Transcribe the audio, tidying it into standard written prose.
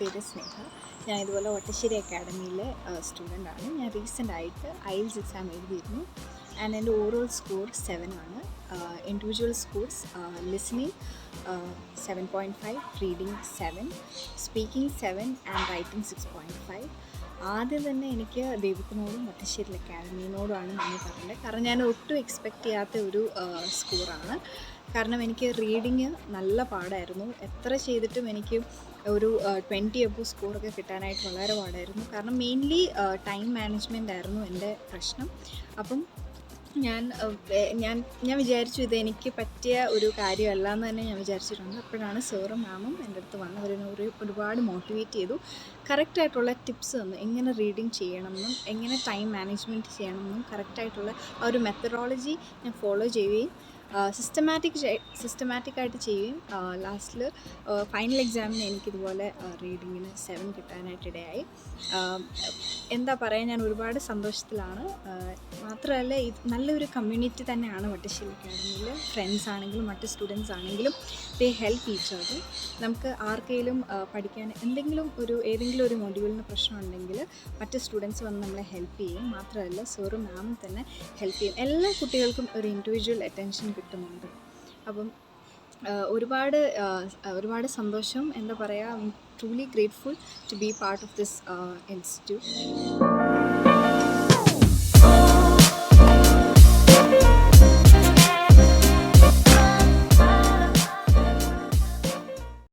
പേര് സ്നേഹ. ഞാൻ ഇതുപോലെ വട്ടശ്ശേരി അക്കാഡമിയിലെ സ്റ്റുഡൻ്റാണ്. ഞാൻ റീസെൻ്റായിട്ട് IELTS എക്സാം എഴുതിയിരുന്നു. ആൻഡ് എൻ്റെ ഓവറോൾ സ്കോർ 7 ആണ്. Individual scores listening 7.5, reading 7, speaking 7 and writing 6.5. ആദ്യം തന്നെ എനിക്ക് ദൈവത്തിനോടും വട്ടശ്ശേരി അക്കാഡമിയോടുമാണ് നന്ദി പറയേണ്ടത്. കാരണം ഞാൻ ഒട്ടും എക്സ്പെക്റ്റ് ചെയ്യാത്ത ഒരു സ്കോറാണ്. കാരണം എനിക്ക് റീഡിങ് നല്ല പാടായിരുന്നു. എത്ര ചെയ്തിട്ടും എനിക്ക് ഒരു 20 എബോ സ്കോറൊക്കെ കിട്ടാനായിട്ട് വളരെ പാടായിരുന്നു. കാരണം മെയിൻലി ടൈം മാനേജ്മെൻ്റ് ആയിരുന്നു എൻ്റെ പ്രശ്നം. അപ്പം ഞാൻ വിചാരിച്ചു ഇത് എനിക്ക് പറ്റിയ ഒരു കാര്യമല്ല എന്ന് തന്നെ ഞാൻ വിചാരിച്ചിട്ടുണ്ട്. അപ്പോഴാണ് സാറും മാമും എൻ്റെ അടുത്ത് വന്ന് ഒരുപാട് മോട്ടിവേറ്റ് ചെയ്തു. കറക്റ്റായിട്ടുള്ള ടിപ്സ് തന്നു, എങ്ങനെ റീഡിങ് ചെയ്യണമെന്നും എങ്ങനെ ടൈം മാനേജ്മെൻറ്റ് ചെയ്യണമെന്നും കറക്റ്റായിട്ടുള്ള ആ ഒരു മെത്തഡോളജി ഞാൻ ഫോളോ ചെയ്യുകയും സിസ്റ്റമാറ്റിക്കായിട്ട് ചെയ്യുകയും ലാസ്റ്റിൽ ഫൈനൽ എക്സാമിന് എനിക്കിതുപോലെ റീഡിങ്ങിന് 7 കിട്ടാനായിട്ടിടയായി. എന്താ പറയുക, ഞാൻ ഒരുപാട് സന്തോഷത്തിലാണ്. മാത്രമല്ല ഇത് നല്ലൊരു കമ്മ്യൂണിറ്റി തന്നെയാണ് വട്ടശ്ശേരി അക്കാഡമിയിൽ. ഫ്രണ്ട്സ് ആണെങ്കിലും മറ്റ് സ്റ്റുഡൻസ് ആണെങ്കിലും ദേ ഹെൽപ്പ് ഈച്ച് അതർ. നമുക്ക് ആർക്കെങ്കിലും പഠിക്കാൻ ഏതെങ്കിലും ഒരു മൊഡ്യൂളിന് പ്രശ്നമുണ്ടെങ്കിൽ മറ്റ് സ്റ്റുഡൻസ് വന്ന് നമ്മളെ ഹെൽപ്പ് ചെയ്യും. മാത്രമല്ല സാറും മാമും തന്നെ ഹെൽപ്പ് ചെയ്യും. എല്ലാ കുട്ടികൾക്കും ഒരു ഇൻഡിവിജ്വൽ അറ്റൻഷൻ കിട്ടുന്നുണ്ട്. അപ്പം ഒരുപാട് സന്തോഷം. എന്താ പറയുക, I am truly grateful to be part of this institute.